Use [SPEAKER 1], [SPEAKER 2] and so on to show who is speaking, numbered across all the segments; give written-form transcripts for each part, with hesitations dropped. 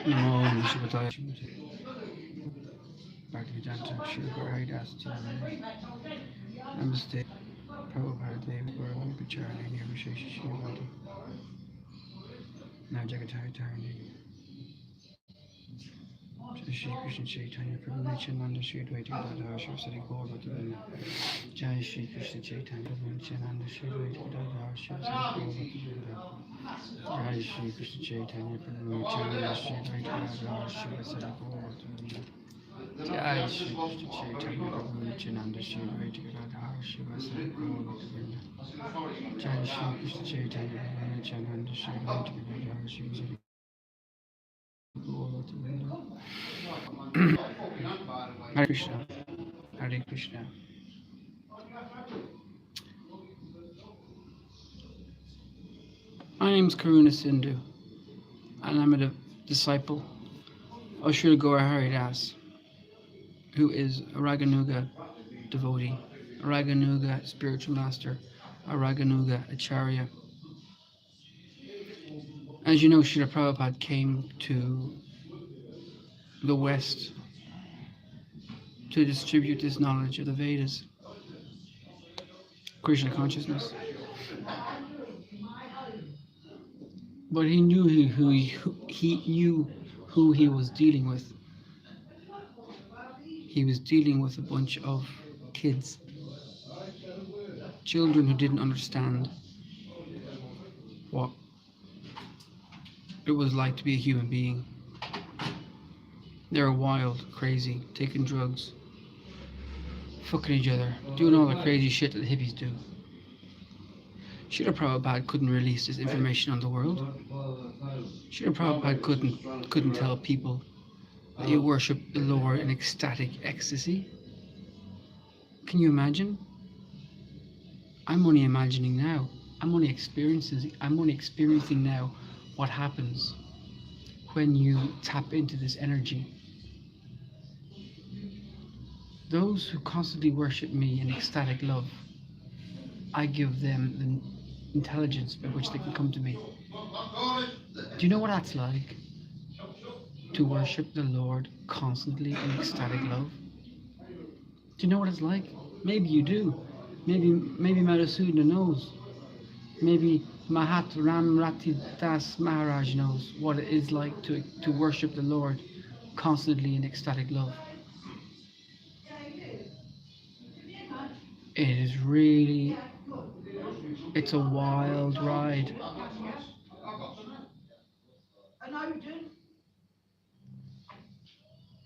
[SPEAKER 1] Namo Vishwataya Bhaktivedanta Srila Gaurahari Dasa Namaste Prabhupada Deva Gaurahari Pacharani Nirvishesha Shivati Caitanya-caritāmṛta Shri Krishna Caitanya Prabhu Nityananda Shri Advaita Gadadhara Shivasari Gaur Bhaktivedanta Jai Shri Krishna Caitanya Prabhu Nityananda Shri Advaita Gadadhara Shivasari Gaur Bhaktivedanta Jai Shri Krishna Caitanya Prabhu Nityananda Shri Advaita Gadadhara Shivasari Gaur Bhaktivedanta Jai Shri Krishna Caitanya Prabhu Nityananda Shri Advaita Gadadhara Shivasari Gaur Bhaktivedanta Jai Shri Krishna Caitanya Prabhu Nityananda Shri Advaita Gadadhara Shivasari Hare Krishna, Hare Krishna. My name is Karuna Sindhu, and I'm a disciple of Srila Gaurahari Dasa, who is a Raganuga devotee, a Raganuga spiritual master, a Raganuga acharya. As you know, Srila Prabhupada came to the West to distribute this knowledge of the Vedas, Krishna consciousness. But he knew who he was dealing with. He was dealing with a bunch of kids, children who didn't understand what it was like to be a human being. They were wild, crazy, taking drugs, fucking each other, doing all the crazy shit that the hippies do. Srila Prabhupada couldn't release this information on the world. Srila Prabhupada couldn't tell people that you worship the Lord in ecstatic ecstasy. Can you imagine? I'm only imagining now. I'm only experiencing now what happens when you tap into this energy. Those who constantly worship me in ecstatic love, I give them the intelligence by which they can come to me. Do you know what that's like? To worship the Lord constantly in ecstatic love? Do you know what it's like? Maybe you do. Maybe Madhusudana knows. Maybe Mahat Ramrati Das Maharaj knows what it is like to worship the Lord constantly in ecstatic love. It is really, it's a wild ride.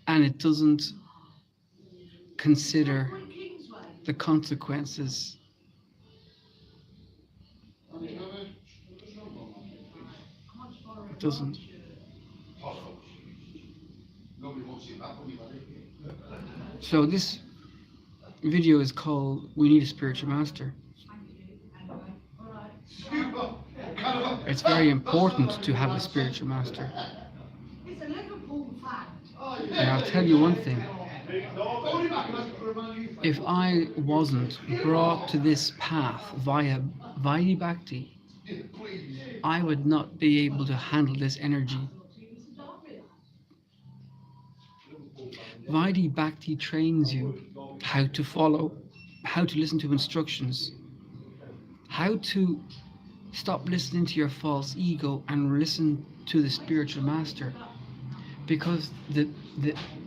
[SPEAKER 1] And it doesn't consider the consequences. It doesn't. So this video is called We Need a Spiritual Master. It's very important to have a spiritual master. And I'll tell you one thing. If I wasn't brought to this path via Vaidhi Bhakti, I would not be able to handle this energy. Vaidhi Bhakti trains you how to follow, how to listen to instructions, how to stop listening to your false ego and listen to the spiritual master. Because the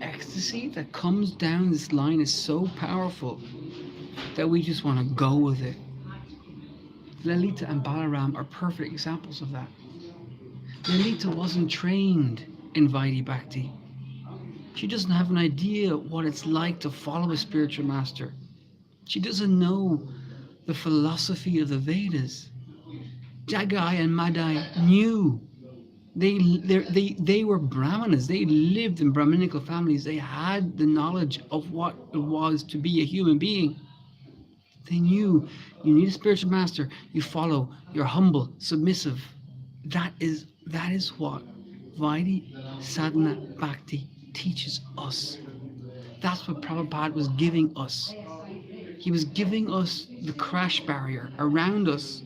[SPEAKER 1] ecstasy that comes down this line is so powerful that we just want to go with it. Lalita and Balaram are perfect examples of that. Lalita wasn't trained in Vaidhi Bhakti. She doesn't have an idea what it's like to follow a spiritual master. She doesn't know the philosophy of the Vedas. Jagai and Madai knew. They were Brahmanas. They lived in Brahminical families. They had the knowledge of what it was to be a human being. They knew you need a spiritual master. You follow. You're humble, submissive. That is what Vaidhi Sadhana Bhakti teaches us. That's what Prabhupada was giving us. He was giving us the crash barrier around us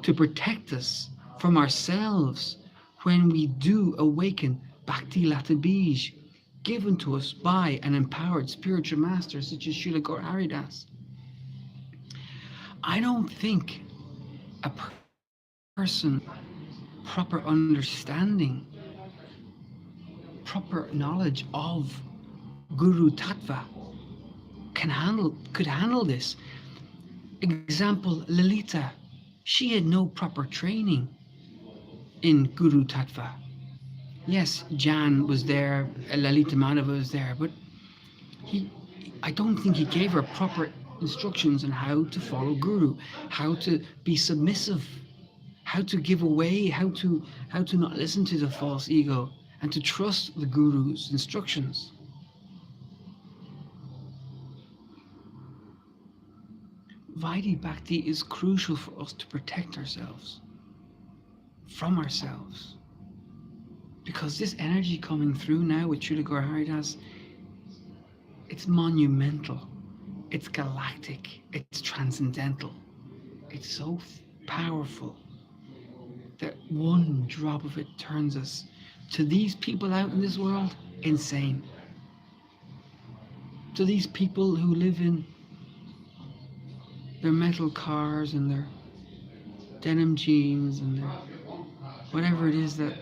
[SPEAKER 1] to protect us from ourselves when we do awaken Bhakti Lata Bij, given to us by an empowered spiritual master such as Srila Gaurahari Dasa. I don't think a person proper understanding, proper knowledge of Guru Tattva could handle this. Example, Lalita, she had no proper training in Guru Tattva. Yes, Jan was there, Lalita Madhava was there, but I don't think he gave her proper instructions on how to follow Guru, how to be submissive, how to give away, how to not listen to the false ego, and to trust the Guru's instructions. Vaidhi Bhakti is crucial for us to protect ourselves from ourselves. Because this energy coming through now with Srila Gaurahari Dasa, it's monumental, it's galactic, it's transcendental, it's so powerful that one drop of it turns us, to these people out in this world, insane. To these people who live in their metal cars and their denim jeans and their whatever it is that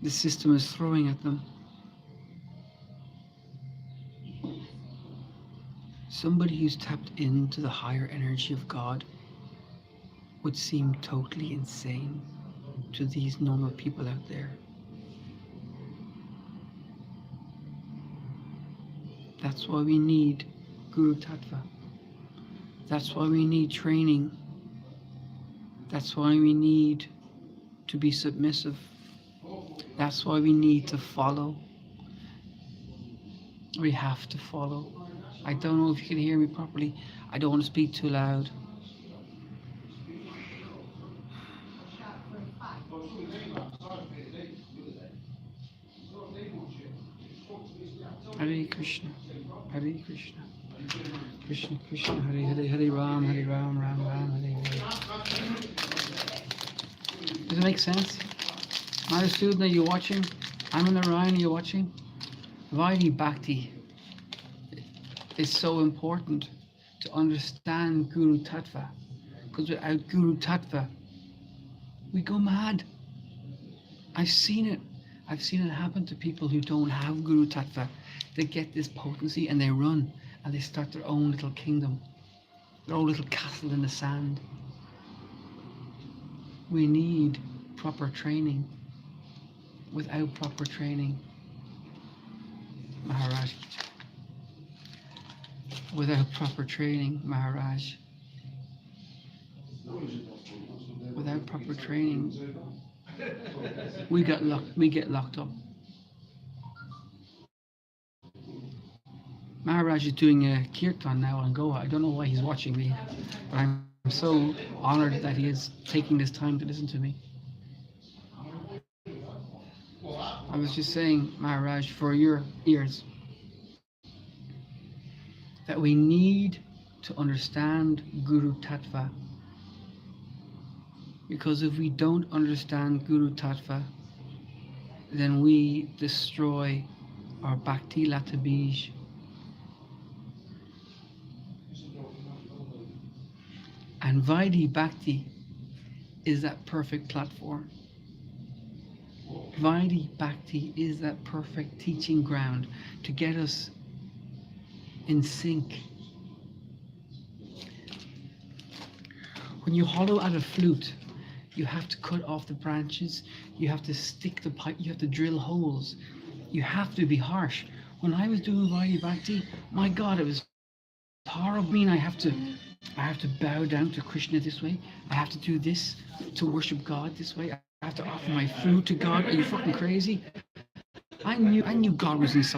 [SPEAKER 1] the system is throwing at them. Somebody who's tapped into the higher energy of God would seem totally insane to these normal people out there. That's why we need Guru Tattva. That's why we need training. That's why we need to be submissive. That's why we need to follow. We have to follow. I don't know if you can hear me properly. I don't want to speak too loud. Hare Krishna, Hare Krishna, Krishna Krishna, Hare Hare, Hare Ram, Ram Ram, Hare Hare. Does it make sense? Madhusudan, are you watching? Amina Ryan, are you watching? Vaidhi Bhakti is so important to understand Guru Tattva, because without Guru Tattva, we go mad. I've seen it. I've seen it happen to people who don't have Guru Tattva. They get this potency and they run and they start their own little kingdom, their own little castle in the sand. We need proper training. Without proper training, Maharaj, without proper training, Maharaj, without proper training, we get locked up. Maharaj is doing a kirtan now on Goa. I don't know why he's watching me, but I'm so honored that he is taking this time to listen to me. I was just saying, Maharaj, for your ears, that we need to understand Guru Tattva. Because if we don't understand Guru Tattva, then we destroy our Bhakti Lata Bij. And Vaidhi Bhakti is that perfect platform. Vaidhi Bhakti is that perfect teaching ground to get us in sync. When you hollow out a flute, you have to cut off the branches, you have to stick the pipe, you have to drill holes, you have to be harsh. When I was doing Vaidhi Bhakti, my God, it was horrible. I mean, I have to bow down to Krishna this way, I have to do this to worship God this way, I have to offer my food to God. Are you fucking crazy? I knew God was was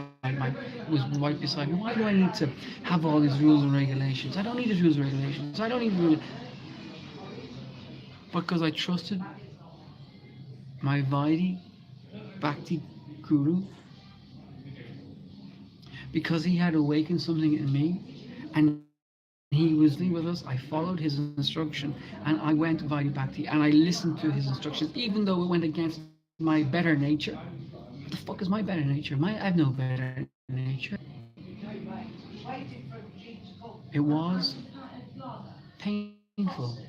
[SPEAKER 1] right beside me. Why do I need to have all these rules and regulations? I don't need these rules and regulations. I don't need rules. Because I trusted my Vaidhi Bhakti Guru, because he had awakened something in me, and he was with us. I followed his instruction, and I went to Vaidhi Bhakti, and I listened to his instructions, even though it went against my better nature. What the fuck is my better nature? I have no better nature. It was painful.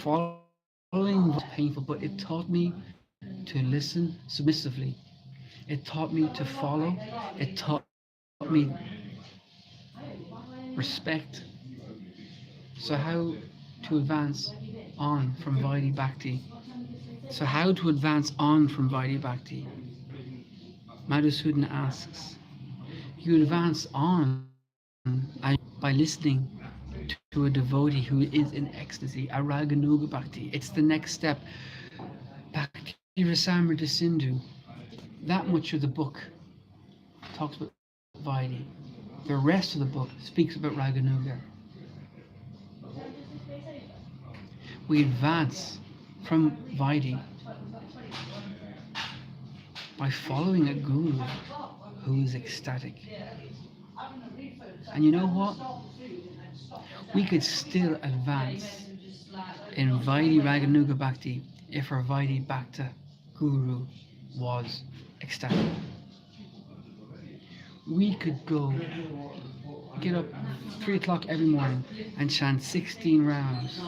[SPEAKER 1] Following was painful, but it taught me to listen submissively. It taught me to follow. It taught me respect. So how to advance on from Vaidhi Bhakti? So how to advance on from Vaidhi Bhakti? Madhusudana asks. You advance on by listening to a devotee who is in ecstasy, a Raganuga Bhakti. It's the next step. Bhakti-rasamrita Sindhu. That much of the book talks about Vaidhi. The rest of the book speaks about Raganuga. We advance from Vaidhi by following a guru who is ecstatic. And you know what? We could still advance in Vaidhi Raganuga Bhakti if our Vaidhi Bhakta guru was ecstatic. We could get up 3 o'clock every morning and chant 16 rounds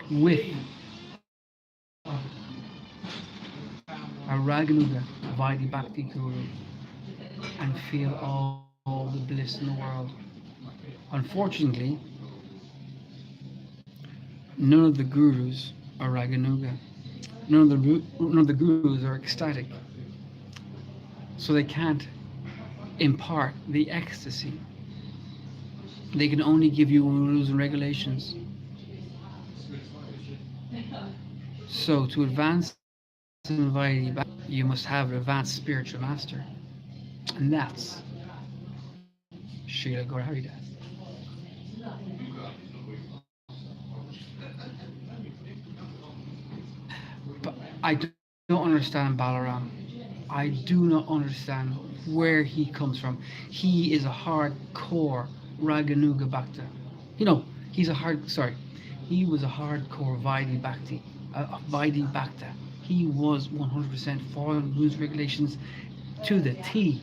[SPEAKER 1] with a Raganuga Vaidhi Bhakti guru and feel all the bliss in the world. Unfortunately, none of the gurus are Raganuga. None of the gurus are ecstatic. So they can't impart the ecstasy. They can only give you rules and regulations. So to advance in Vaidhi Bhakti, you must have an advanced spiritual master. And that's Srila Gaurahari Dasa. But I don't understand Balaram. I do not understand where he comes from. He is a hardcore Raganuga Bhakta. He was a hardcore Vaidhi Bhakti, Vaidhi Bhakta. He was 100% following rules and regulations to the T.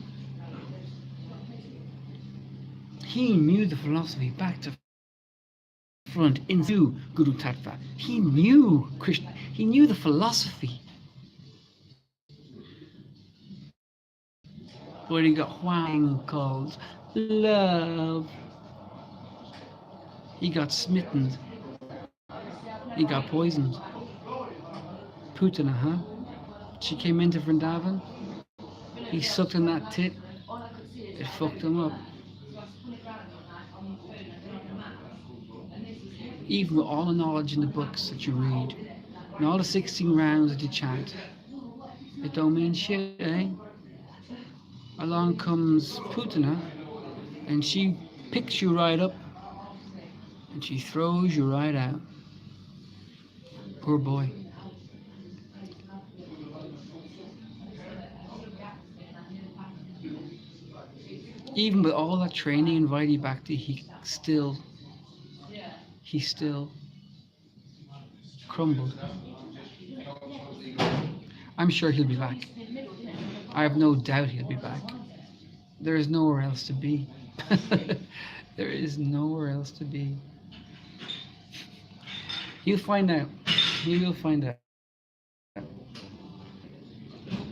[SPEAKER 1] He knew the philosophy back to front, into Guru Tattva. He knew Krishna. He knew the philosophy. But he got whang called love. He got smitten. He got poisoned. Putana, huh? She came into Vrindavan. He sucked on that tit. It fucked him up. Even with all the knowledge in the books that you read, and all the 16 rounds that you chant, it don't mean shit, eh? Along comes Putana, and she picks you right up, and she throws you right out. Poor boy. Even with all that training in Vaidhi Bhakti, he still crumbled. I'm sure he'll be back. I have no doubt he'll be back. There is nowhere else to be. There is nowhere else to be. You'll find out. You will find out.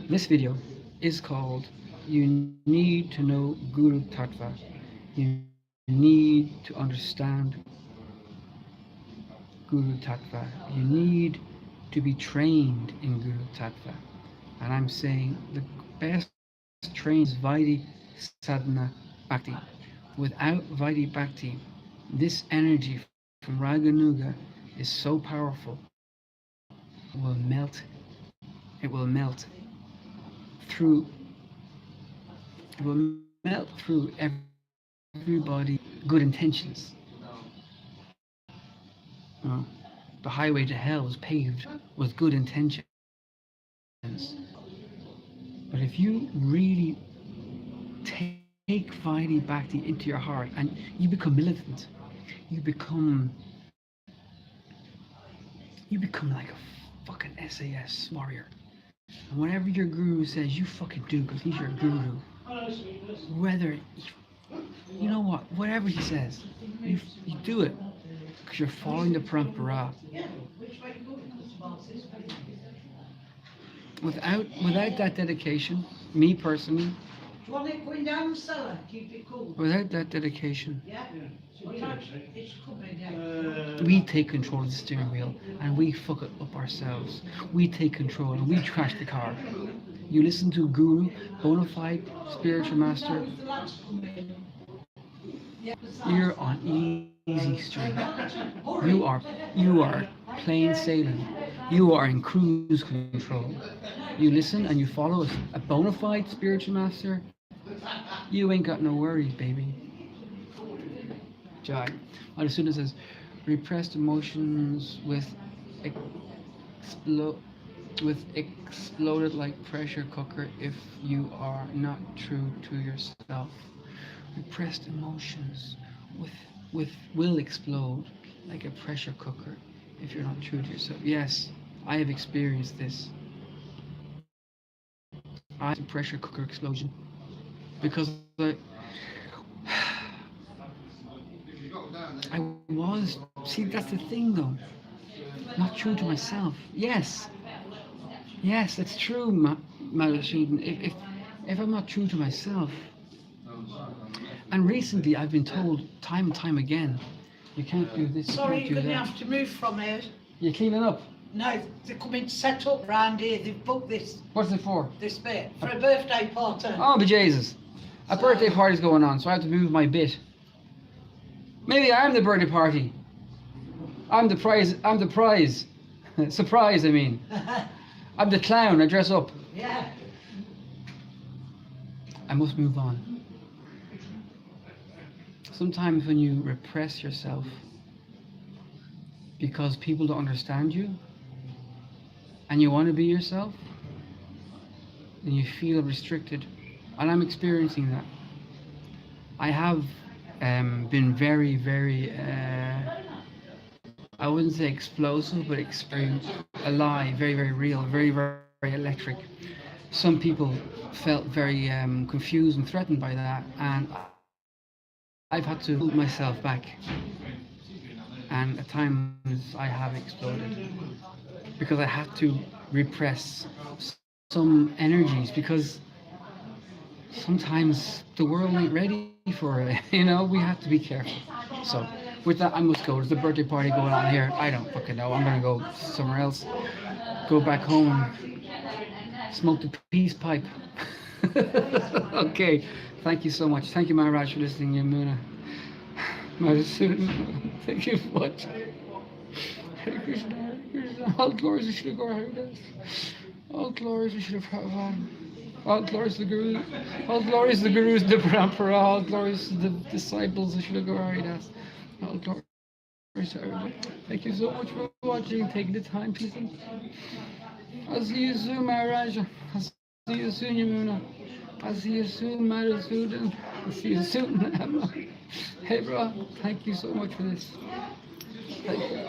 [SPEAKER 1] This video is called You Need to Know Guru Tattva. You need to understand Guru Tattva. You need to be trained in Guru Tattva. And I'm saying the best trained is Vaidhi Sadhana Bhakti. Without Vaidhi Bhakti, this energy from Raganuga is so powerful. It will melt. It will melt through. It will melt through everybody's good intentions. The highway to hell is paved with good intentions. But if you really take Vaidhi Bhakti into your heart and you become militant, you become like a fucking SAS warrior. And whatever your guru says, you fucking do, because he's your guru. Whether, you know what, whatever he says, you do it, because you're following the parampara. Without that dedication, me personally, without that dedication, we take control of the steering wheel and we fuck it up ourselves. We take control and we crash the car. You listen to a guru, bona fide spiritual master, you're on easy street. You are plain sailing. You are in cruise control. You listen and you follow a bona fide spiritual master. You ain't got no worries, baby. Jai. And as soon as it says, repressed emotions exploded like pressure cooker if you are not true to yourself. Repressed emotions will explode like a pressure cooker if you're not true to yourself. Yes, I have experienced this. I had a pressure cooker explosion because I was, see, that's the thing though, not true to myself. Yes, it's true, Madhusudan. If I'm not true to myself, and recently I've been told time and time again, you can't do this.
[SPEAKER 2] Sorry,
[SPEAKER 1] you
[SPEAKER 2] you're
[SPEAKER 1] can't do
[SPEAKER 2] going to
[SPEAKER 1] that.
[SPEAKER 2] have to move from here.
[SPEAKER 1] You're cleaning up.
[SPEAKER 2] No, they're coming to set up round here. They've booked this
[SPEAKER 1] What's it for?
[SPEAKER 2] bit for a birthday party.
[SPEAKER 1] Oh, bejesus. A birthday party's going on, so I have to move my bit. Maybe I'm the birthday party. I'm the prize. Surprise, I mean. I'm the clown, I dress up.
[SPEAKER 2] Yeah.
[SPEAKER 1] I must move on. Sometimes when you repress yourself because people don't understand you and you want to be yourself, then you feel restricted. And I'm experiencing that. I have been very, very, I wouldn't say explosive, but alive, very, very real, very, very, very electric. Some people felt very confused and threatened by that, and I've had to hold myself back. And at times I have exploded because I had to repress some energies, because sometimes the world ain't ready for it. You know, we have to be careful. So with that, I must go. There's a birthday party going on here. I don't fucking know. I'm gonna go somewhere else. Go back home and smoke the peace pipe. Okay. Thank you so much. Thank you, Maharaj, for listening, Yamuna. Madhusudan, thank you for watching. Hare Krishna, Hare Krishna. All glories to Srila Gaurahari Dasa. All glories to Srila Prabhupada. All glories to the Guru. All glories to the Gurus, the Parampara. All glories to the disciples of Srila Gaurahari Dasa. All glories to everyone. Thank you so much for watching, taking the time, people. I'll see you soon, Maharaj. I'll see you soon, Yamuna. I'll see you soon, Madhusudan. I'll see you soon, Emma. Hey, bro, thank you so much for this. Thank you.